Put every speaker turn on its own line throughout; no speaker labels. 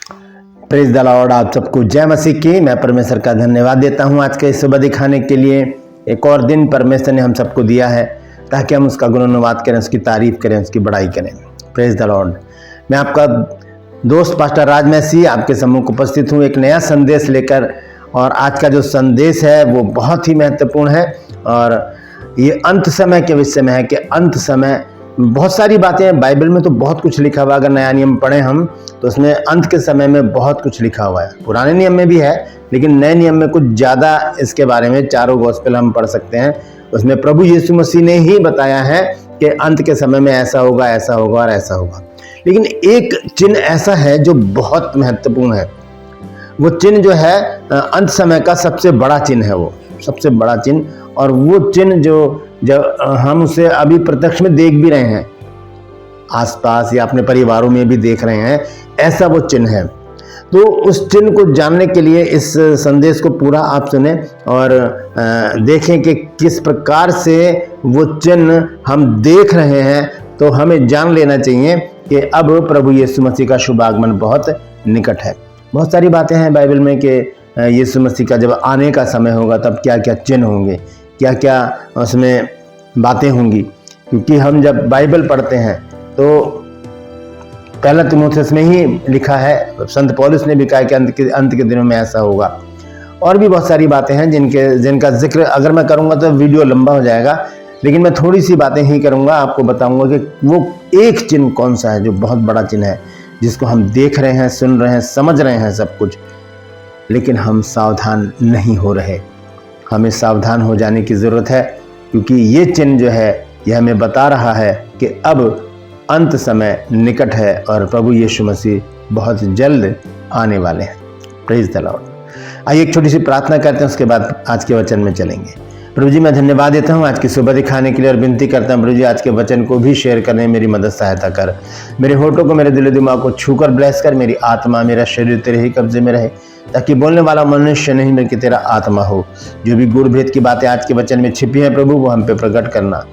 Praise the Lord. आप सबको जय मसीह की। मैं परमेश्वर का धन्यवाद देता हूं आज के सुबह दिखाने के लिए। एक और दिन परमेश्वर ने हम सबको दिया है ताकि हम उसका गुणगान करें, उसकी तारीफ करें, उसकी बड़ाई करें। Praise the Lord. मैं आपका दोस्त पास्टर राज मसीह आपके सम्मुख उपस्थित हूं एक नया संदेश लेकर। और आज का जो संदेश है वो बहुत ही महत्वपूर्ण है और ये अंत समय के विषय में है कि अंत समय बहुत सारी बातें हैं। बाइबल में तो बहुत कुछ लिखा हुआ है। अगर नया नियम पढ़ें हम तो उसमें अंत के समय में बहुत कुछ लिखा हुआ है। पुराने नियम में भी है लेकिन नए नियम में कुछ ज़्यादा इसके बारे में चारों गॉस्पेल हम पढ़ सकते हैं। उसमें प्रभु यीशु मसीह ने ही बताया है कि अंत के समय में ऐसा होगा, ऐसा होगा और ऐसा होगा। लेकिन एक चिन्ह ऐसा है जो बहुत महत्वपूर्ण है। वो चिन्ह जो है अंत समय का सबसे बड़ा चिन्ह है, वो सबसे बड़ा चिन्ह। और वो चिन्ह जो जब हम उसे अभी प्रत्यक्ष में देख भी रहे हैं, आसपास या अपने परिवारों में भी देख रहे हैं, ऐसा वो चिन्ह है। तो उस चिन्ह को जानने के लिए इस संदेश को पूरा आप सुने और देखें कि किस प्रकार से वो चिन्ह हम देख रहे हैं। तो हमें जान लेना चाहिए कि अब प्रभु यीशु मसीह का शुभ आगमन बहुत निकट है। बहुत सारी बातें हैं बाइबल में कि यीशु मसीह का जब आने का समय होगा तब क्या क्या चिन्ह होंगे, क्या क्या उसमें बातें होंगी। क्योंकि हम जब बाइबल पढ़ते हैं तो पहला तीमुथियुस में ही लिखा है, संत पौलुस ने भी कहा कि अंत के दिनों में ऐसा होगा। और भी बहुत सारी बातें हैं जिनका जिक्र अगर मैं करूंगा तो वीडियो लंबा हो जाएगा, लेकिन मैं थोड़ी सी बातें ही करूंगा। आपको बताऊंगा कि वो एक चिन्ह कौन सा है जो बहुत बड़ा चिन्ह है, जिसको हम देख रहे हैं, सुन रहे हैं, समझ रहे हैं सब कुछ, लेकिन हम सावधान नहीं हो रहे। हमें सावधान हो जाने की ज़रूरत है क्योंकि ये चिन्ह जो है यह हमें बता रहा है कि अब अंत समय निकट है और प्रभु यीशु मसीह बहुत जल्द आने वाले हैं। Praise the Lord. आइए एक छोटी सी प्रार्थना करते हैं, उसके बाद आज के वचन में चलेंगे। प्रभु जी, मैं धन्यवाद देता हूँ आज की सुबह दिखाने के लिए और विनती करता हूँ प्रभु जी आज के वचन को भी शेयर करने में मेरी मदद सहायता कर। मेरे होठों को, मेरे दिल दिमाग को छूकर ब्लेस कर। मेरी आत्मा, मेरा शरीर तेरे ही कब्जे में रहे ताकि बोलने वाला मनुष्य नहीं बल्कि तेरा आत्मा हो। जो भी गुर भेद की बातें आज के वचन में छिपी हैं प्रभु, वो हम पे प्रकट करना।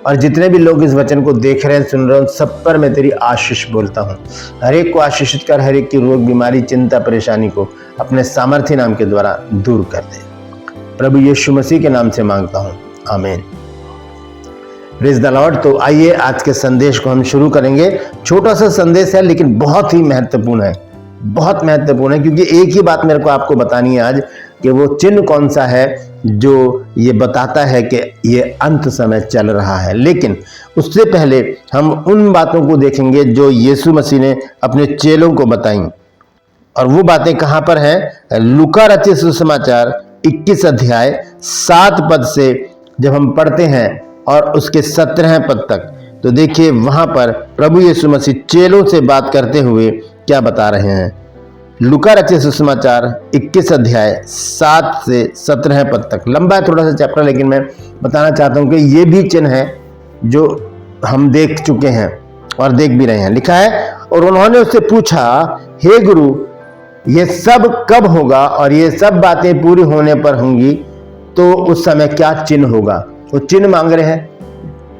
और जितने भी लोग इस वचन को देख रहे हैं, सुन रहे हैं, सब पर मैं तेरी आशीष बोलता हूँ। हर एक को आशीषित कर, हर एक की रोग, बीमारी, चिंता, परेशानी को अपने सामर्थ्य नाम के द्वारा दूर कर दे। प्रभु यीशु मसीह के नाम से मांगता हूँ, आमीन। Praise the Lord. तो आइए आज के संदेश को हम शुरू करेंगे। छोटा सा संदेश है लेकिन बहुत ही महत्वपूर्ण है, बहुत महत्वपूर्ण है। क्योंकि एक ही बात मेरे को आपको बतानी है आज कि वो चिन्ह कौन सा है जो ये बताता है कि ये अंत समय चल रहा है। लेकिन उससे पहले हम उन बातों को देखेंगे जो यीशु मसीह ने अपने चेलों को बताई। और वो बातें कहाँ पर हैं? लूका रचित सुसमाचार 21 अध्याय 7 पद से जब हम पढ़ते हैं और उसके 17 पद तक, तो देखिए वहां पर प्रभु यीशु मसीह चेलों से बात करते हुए क्या बता रहे हैं। लूका रचित सुसमाचार 21 अध्याय 7 से 17 पद तक। लंबा है थोड़ा सा चैप्टर, लेकिन मैं बताना चाहता हूं कि ये भी चिन्ह है जो हम देख चुके हैं और देख भी रहे हैं। लिखा है, और उन्होंने उससे पूछा, हे गुरु, ये सब कब होगा और ये सब बातें पूरी होने पर होंगी तो उस समय क्या चिन्ह होगा? वो चिन्ह मांग रहे हैं,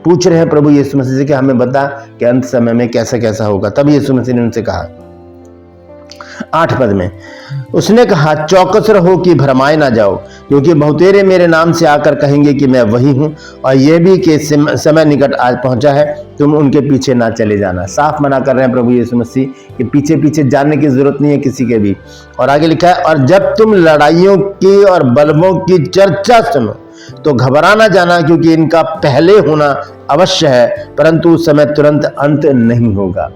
पूछ रहे हैं प्रभु यीशु मसीह से कि हमें बता कि अंत समय में कैसा कैसा होगा। तब यीशु मसीह ने उनसे कहा 8 पद में, उसने कहा, चौकस रहो कि भरमाए ना जाओ, क्योंकि बहुतेरे मेरे नाम से आकर कहेंगे कि मैं वही हूं, और यह भी कि समय निकट आज पहुंचा है, तुम उनके पीछे ना चले जाना। साफ मना कर रहे हैं प्रभु यीशु मसीह कि पीछे पीछे जाने की जरूरत नहीं है किसी के भी। और आगे लिखा है, और जब तुम लड़ाइयों की और बलवों की चर्चा सुनो तो घबरा ना जाना, क्योंकि इनका पहले होना अवश्य है, परंतु उस समय तुरंत अंत नहीं होगा।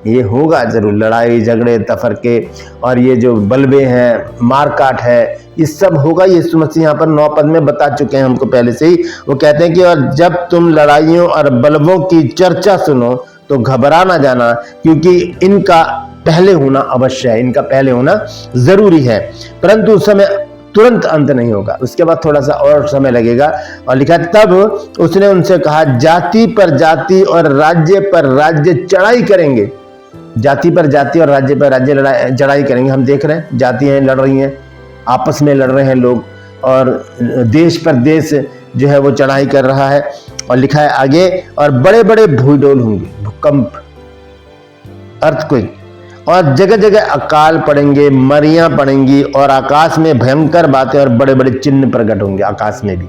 ये होगा जरूर, लड़ाई झगड़े तफरके और ये जो बलवे हैं, मारकाट है, ये सब होगा। यीशु मसीह यहाँ पर 9 पद में बता चुके हैं हमको पहले से ही। वो कहते हैं कि और जब तुम लड़ाइयों और बलवों की चर्चा सुनो तो घबरा ना जाना, क्योंकि इनका पहले होना अवश्य है, इनका पहले होना जरूरी है, परंतु उस समय तुरंत अंत नहीं होगा। उसके बाद थोड़ा सा और समय लगेगा। और लिखा, तब उसने उनसे कहा, जाति पर जाति और राज्य पर राज्य चढ़ाई करेंगे। जाति पर जाति और राज्य पर राज्य चढ़ाई करेंगे। हम देख रहे हैं जातियां लड़ रही हैं, आपस में लड़ रहे हैं लोग, और देश पर देश जो है वो चढ़ाई कर रहा है। और लिखा है आगे, और बड़े बड़े भूडोल होंगे, भूकंप, अर्थक्वेक, और जगह जगह अकाल पड़ेंगे, मरियां पड़ेंगी और आकाश में भयंकर बातें और बड़े बड़े चिन्ह प्रकट होंगे आकाश में भी।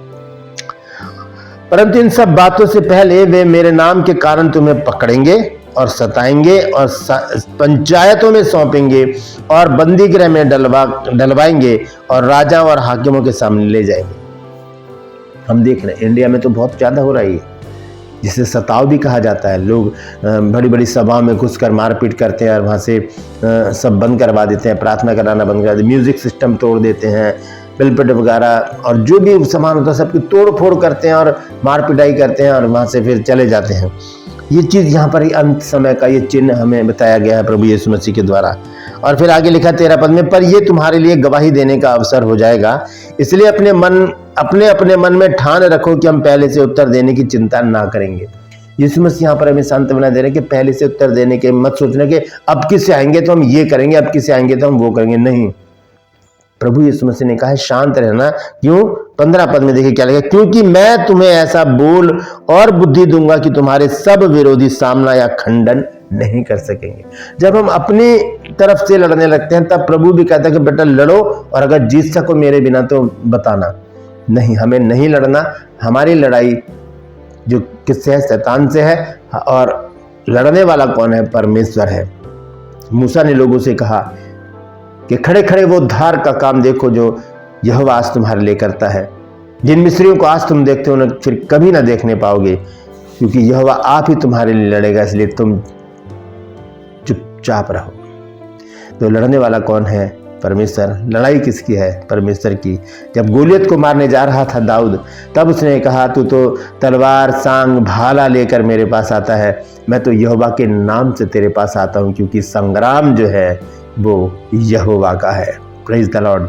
परंतु इन सब बातों से पहले वे मेरे नाम के कारण तुम्हें पकड़ेंगे और सताएंगे और पंचायतों में सौंपेंगे और बंदी गृह में डलवाएंगे और राजा और हाकिमों के सामने ले जाएंगे। हम देख रहे हैं इंडिया में तो बहुत ज्यादा हो रही है, जिसे सताव भी कहा जाता है। लोग बड़ी बड़ी सभाओं में घुसकर मारपीट करते हैं और वहां से सब बंद करवा देते हैं, प्रार्थना कराना बंद करा देते हैं, म्यूजिक सिस्टम तोड़ देते हैं, पिलपिट वगैरह और जो भी सामान होता है सबकी तोड़ फोड़ करते हैं और मार पिटाई करते हैं और वहां से फिर चले जाते हैं। ये चीज यहाँ पर अंत समय का ये चिन्ह हमें बताया गया है प्रभु यीशु मसीह के द्वारा। और फिर आगे लिखा 13 पद में, पर ये तुम्हारे लिए गवाही देने का अवसर हो जाएगा, इसलिए अपने अपने मन में ठान रखो कि हम पहले से उत्तर देने की चिंता ना करेंगे। यीशु मसीह यहाँ पर हमें सांत्वना दे रहे हैं कि पहले से उत्तर देने के मत सोचना कि अब किससे आएंगे तो हम ये करेंगे, अब किससे आएंगे तो हम वो करेंगे। नहीं, प्रभु यीशु मसीह ने कहा है शांत रहना। क्यों? 15 पद में देखिए क्या लिखा, क्योंकि मैं तुम्हें ऐसा बोल और बुद्धि दूंगा कि तुम्हारे सब विरोधी सामना या खंडन नहीं कर सकेंगे। जब हम अपनी तरफ से लड़ने लगते हैं तब प्रभु भी कहता है कि बेटा लड़ो, और अगर जीत सको मेरे बिना तो बताना। नहीं, हमें नहीं लड़ना। हमारी लड़ाई जो किससे है? शैतान से है। और लड़ने वाला कौन है? परमेश्वर है। मूसा ने लोगों से कहा कि खड़े खड़े वो धार का काम देखो जो यहोवा आज तुम्हारे लिए करता है। जिन मिस्रियों को आज तुम देखते हो उन्हें फिर कभी ना देखने पाओगे, क्योंकि यहोवा आप ही तुम्हारे लिए लड़ेगा, इसलिए तुम चुपचाप रहो। तो लड़ने वाला कौन है? परमेश्वर। लड़ाई किसकी है? परमेश्वर की। जब गोलियत को मारने जा रहा था दाऊद, तब उसने कहा तू तो तलवार सांग भाला लेकर मेरे पास आता है, मैं तो यहोवा के नाम से तेरे पास आता हूं, क्योंकि संग्राम जो है वो यहोवा का है। Praise the Lord.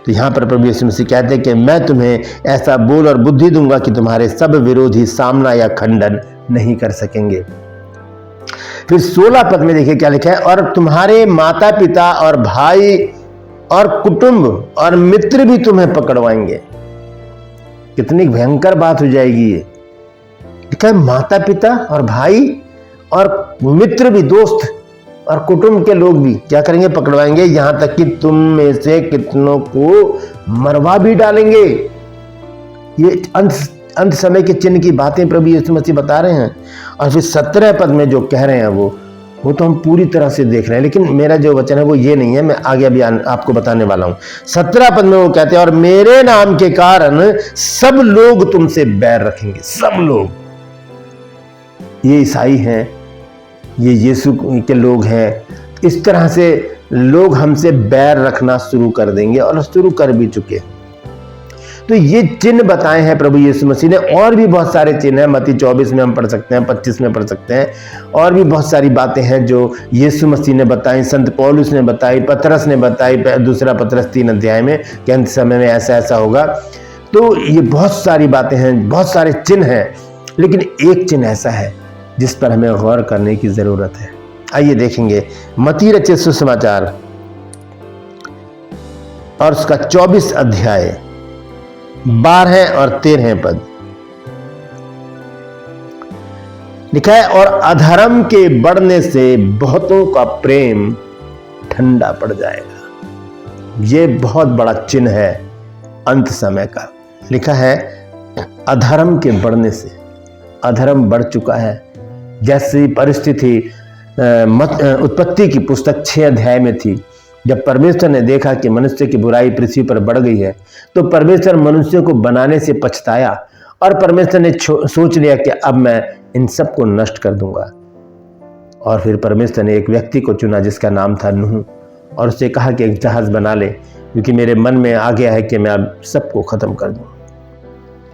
तो यहाँ पर प्रभु यीशु मसीह कहते हैं कि मैं तुम्हें ऐसा बोल और बुद्धि दूंगा कि तुम्हारे सब विरोधी सामना या खंडन नहीं कर सकेंगे। फिर 16 पद में देखिए क्या लिखा है, और तुम्हारे माता पिता और भाई और कुटुंब और मित्र भी तुम्हें पकड़वाएंगे। कितनी भयंकर बात हो जाएगी ये। लिखा है माता पिता और भाई और मित्र भी, दोस्त और कुटुंब के लोग भी क्या करेंगे? पकड़वाएंगे, यहां तक कि तुम में से कितनों को मरवा भी डालेंगे। ये अंत समय के चिन्ह की बातें प्रभु यीशु मसीह बता रहे हैं। और फिर 17 पद में जो कह रहे हैं वो तो हम पूरी तरह से देख रहे हैं, लेकिन मेरा जो वचन है वो ये नहीं है, मैं आगे अभी आपको बताने वाला हूं। 17 पद में वो कहते हैं, और मेरे नाम के कारण सब लोग तुमसे बैर रखेंगे। सब लोग, ये ईसाई हैं, ये यीशु के लोग हैं, इस तरह से लोग हमसे बैर रखना शुरू कर देंगे और शुरू कर भी चुके। तो ये चिन्ह बताए हैं प्रभु यीशु मसीह ने। और भी बहुत सारे चिन्ह हैं, मत्ती 24 में हम पढ़ सकते हैं, 25 में पढ़ सकते हैं। और भी बहुत सारी बातें हैं जो यीशु मसीह ने बताई, संत पौलुस ने बताई, पतरस ने बताई, दूसरा पतरस 3 अध्याय में कि अंत समय में ऐसा ऐसा होगा। तो ये बहुत सारी बातें हैं, बहुत सारे चिन्ह हैं, लेकिन एक चिन्ह ऐसा है जिस पर हमें गौर करने की जरूरत है। आइए देखेंगे मत्ती रचित सुसमाचार और उसका 24 अध्याय 12 और 13 पद। लिखा है, और अधर्म के बढ़ने से बहुतों का प्रेम ठंडा पड़ जाएगा। ये बहुत बड़ा चिन्ह है अंत समय का। लिखा है अधर्म के बढ़ने से, अधर्म बढ़ चुका है। जैसी परिस्थिति उत्पत्ति की पुस्तक 6 अध्याय में थी, जब परमेश्वर ने देखा कि मनुष्य की बुराई पृथ्वी पर बढ़ गई है, तो परमेश्वर मनुष्य को बनाने से पछताया और परमेश्वर ने सोच लिया कि अब मैं इन सब को नष्ट कर दूंगा। और फिर परमेश्वर ने एक व्यक्ति को चुना जिसका नाम था नूह, और उससे कहा कि एक जहाज बना ले, क्योंकि मेरे मन में आ गया है कि मैं अब सबको खत्म कर दूं।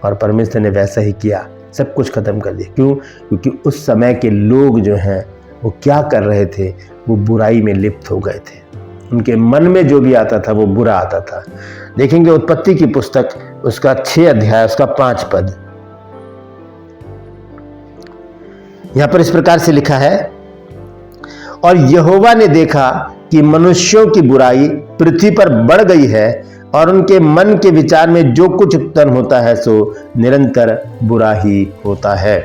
और परमेश्वर ने वैसा ही किया, सब कुछ खत्म कर दिया। क्यों? क्योंकि उस समय के लोग जो हैं वो क्या कर रहे थे? वो बुराई में लिप्त हो गए थे। उनके मन में जो भी आता था वो बुरा आता था। देखेंगे उत्पत्ति की पुस्तक उसका 6 अध्याय उसका 5 पद। यहां पर इस प्रकार से लिखा है, और यहोवा ने देखा कि मनुष्यों की बुराई पृथ्वी पर बढ़ गई है और उनके मन के विचार में जो कुछ उत्पन्न होता है सो निरंतर बुरा ही होता है।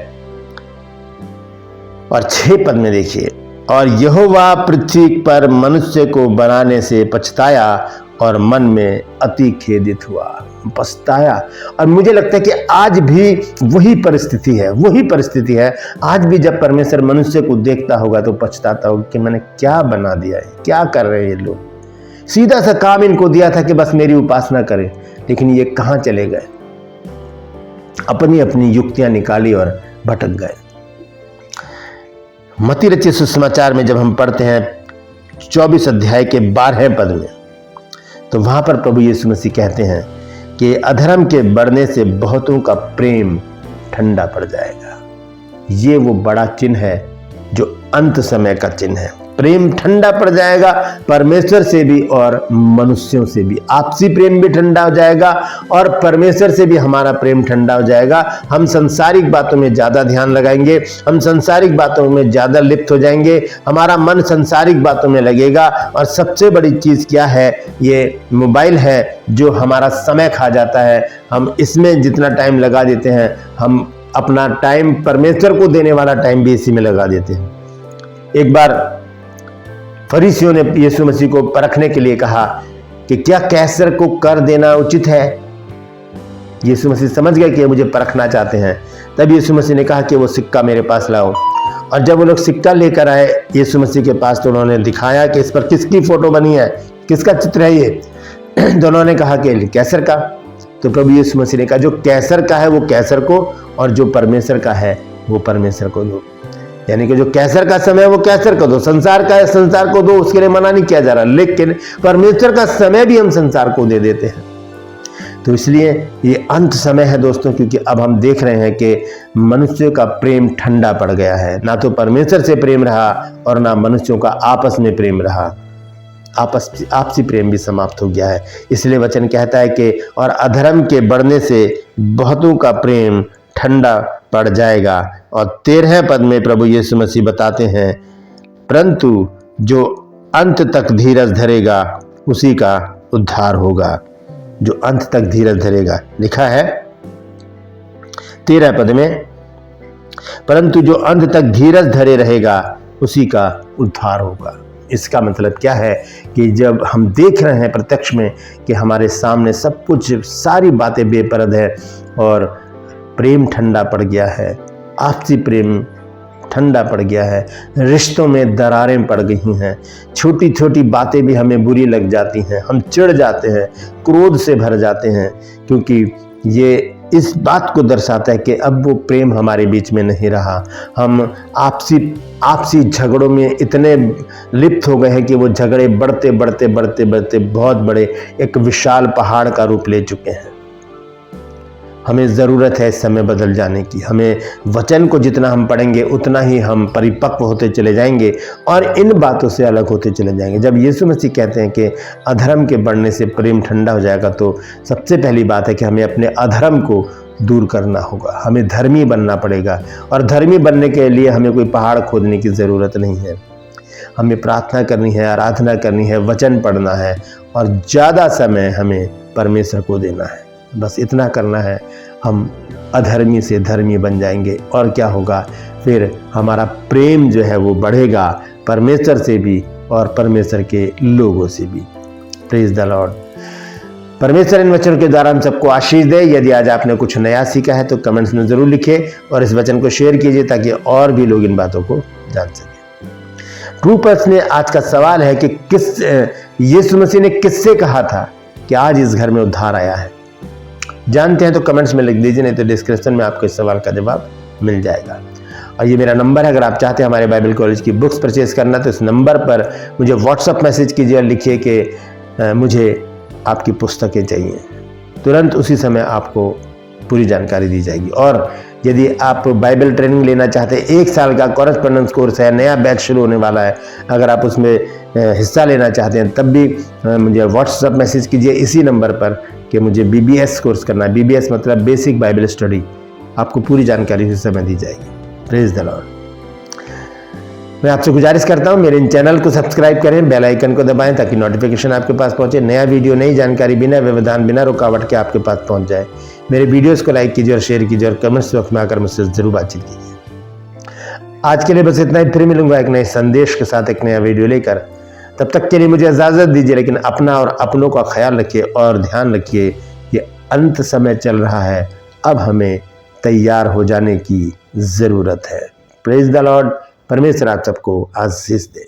और 6 पद में देखिए, और यहोवा पृथ्वी पर मनुष्य को बनाने से पछताया और मन में अति खेदित हुआ। पछताया। और मुझे लगता है कि आज भी वही परिस्थिति है। आज भी जब परमेश्वर मनुष्य को देखता होगा तो पछताता होगा कि मैंने क्या बना दिया है, क्या कर रहे हैं ये लोग। सीधा सा काम इनको दिया था कि बस मेरी उपासना करें, लेकिन ये कहां चले गए, अपनी अपनी युक्तियां निकाली और भटक गए। मत्ती रचित सुसमाचार में जब हम पढ़ते हैं 24 अध्याय के 12वें पद में, तो वहां पर प्रभु यीशु मसीह कहते हैं कि अधर्म के बढ़ने से बहुतों का प्रेम ठंडा पड़ जाएगा। ये वो बड़ा चिन्ह है जो अंत समय का चिन्ह है। प्रेम ठंडा पड़ जाएगा, परमेश्वर से भी और मनुष्यों से भी। आपसी प्रेम भी ठंडा हो जाएगा और परमेश्वर से भी हमारा प्रेम ठंडा हो जाएगा। हम संसारिक बातों में ज्यादा ध्यान लगाएंगे, हम संसारिक बातों में ज्यादा लिप्त हो जाएंगे, हमारा मन संसारिक बातों में लगेगा। और सबसे बड़ी चीज क्या है, ये मोबाइल है जो हमारा समय खा जाता है। हम इसमें जितना टाइम लगा देते हैं, हम अपना टाइम, परमेश्वर को देने वाला टाइम भी इसी में लगा देते हैं। एक बार फरीसियों ने यीशु मसीह को परखने के लिए कहा कि क्या कैसर को कर देना उचित है। यीशु मसीह समझ गए कि मुझे परखना चाहते हैं। तब यीशु मसीह ने कहा कि वो सिक्का मेरे पास लाओ। और जब वो लोग सिक्का लेकर आए यीशु मसीह के पास, तो उन्होंने दिखाया कि इस पर किसकी फोटो बनी है, किसका चित्र है ये। तो उन्होंने कहा कि कैसर का। तो प्रभु यीशु मसीह ने कहा जो कैसर का है वो कैसर को, और जो परमेश्वर का है वो परमेश्वर को दो। यानी कि जो कैसर का समय है वो कैसर को दो, संसार का है संसार को दो, उसके लिए मना नहीं किया जा रहा। लेकिन परमेश्वर का समय भी हम संसार को दे देते हैं। तो इसलिए ये अंत समय है दोस्तों, क्योंकि अब हम देख रहे हैं कि मनुष्य का प्रेम ठंडा पड़ गया है। ना तो परमेश्वर से प्रेम रहा और ना मनुष्यों का आपस में प्रेम रहा। आपसी प्रेम भी समाप्त हो गया है। इसलिए वचन कहता है कि और अधर्म के बढ़ने से बहुतों का प्रेम ठंडा पड़ जाएगा। और 13वें पद में प्रभु यीशु मसीह बताते हैं, परंतु जो अंत तक धीरज धरेगा उसी का उद्धार होगा। जो अंत तक धीरज धरेगा, लिखा है 13वें पद में, परंतु जो अंत तक धीरज धरे रहेगा उसी का उद्धार होगा। इसका मतलब क्या है कि जब हम देख रहे हैं प्रत्यक्ष में कि हमारे सामने सब कुछ, सारी बातें बेपरद है और प्रेम ठंडा पड़ गया है, आपसी प्रेम ठंडा पड़ गया है, रिश्तों में दरारें पड़ गई हैं, छोटी छोटी बातें भी हमें बुरी लग जाती हैं, हम चिढ़ जाते हैं, क्रोध से भर जाते हैं, क्योंकि ये इस बात को दर्शाता है कि अब वो प्रेम हमारे बीच में नहीं रहा। हम आपसी झगड़ों में इतने लिप्त हो गए हैं कि वो झगड़े बढ़ते बढ़ते बढ़ते बढ़ते बहुत बड़े एक विशाल पहाड़ का रूप ले चुके हैं। हमें ज़रूरत है इस समय बदल जाने की। हमें वचन को जितना हम पढ़ेंगे उतना ही हम परिपक्व होते चले जाएंगे और इन बातों से अलग होते चले जाएंगे। जब यीशु मसीह कहते हैं कि अधर्म के बढ़ने से प्रेम ठंडा हो जाएगा, तो सबसे पहली बात है कि हमें अपने अधर्म को दूर करना होगा, हमें धर्मी बनना पड़ेगा। और धर्मी बनने के लिए हमें कोई पहाड़ खोदने की ज़रूरत नहीं है। हमें प्रार्थना करनी है, आराधना करनी है, वचन पढ़ना है और ज़्यादा समय हमें परमेश्वर को देना है। बस इतना करना है, हम अधर्मी से धर्मी बन जाएंगे। और क्या होगा, फिर हमारा प्रेम जो है वो बढ़ेगा, परमेश्वर से भी और परमेश्वर के लोगों से भी। Praise the Lord. परमेश्वर इन वचनों के द्वारा हम सबको आशीष दे। यदि आज आपने कुछ नया सीखा है तो कमेंट्स में ज़रूर लिखें और इस वचन को शेयर कीजिए ताकि और भी लोग इन बातों को जान सकें। ट्रू पर्स ने आज का सवाल है कि यीशु मसीह ने किससे कहा था कि आज इस घर में उद्धार आया है? जानते हैं तो कमेंट्स में लिख दीजिए, नहीं तो डिस्क्रिप्शन में आपको इस सवाल का जवाब मिल जाएगा। और ये मेरा नंबर है, अगर आप चाहते हैं हमारे बाइबल कॉलेज की बुक्स परचेज करना तो इस नंबर पर मुझे व्हाट्सअप मैसेज कीजिए और लिखिए कि मुझे आपकी पुस्तकें चाहिए। तुरंत उसी समय आपको पूरी जानकारी दी जाएगी। और यदि आप बाइबल ट्रेनिंग लेना चाहते हैं, 1 साल का कॉरेस्पॉन्डेंस कोर्स है, नया बैच शुरू होने वाला है, अगर आप उसमें हिस्सा लेना चाहते हैं तब भी मुझे व्हाट्सअप मैसेज कीजिए इसी नंबर पर कि मुझे BBS कोर्स करना है। BBS मतलब बेसिक बाइबल स्टडी। आपको पूरी जानकारी उसी समय दी जाएगी। Praise the Lord. मैं आपसे गुजारिश करता हूं मेरे इन चैनल को सब्सक्राइब करें, बेल आइकन को दबाएं ताकि नोटिफिकेशन आपके पास पहुंचे, नया वीडियो, नई जानकारी बिना व्यवधान, बिना रुकावट के आपके पास पहुंच जाए। मेरे वीडियोस को लाइक कीजिए और शेयर कीजिए और कमेंट्स बॉक्स में आकर मुझसे जरूर बातचीत कीजिए। आज के लिए बस इतना ही, फिर मिलूंगा एक नए संदेश के साथ, एक नया वीडियो लेकर। तब तक के लिए मुझे इजाज़त दीजिए, लेकिन अपना और अपनों का ख्याल रखिए और ध्यान रखिए कि अंत समय चल रहा है, अब हमें तैयार हो जाने की ज़रूरत है। Praise the Lord. परमेश्वर आप सबको आशीष दे।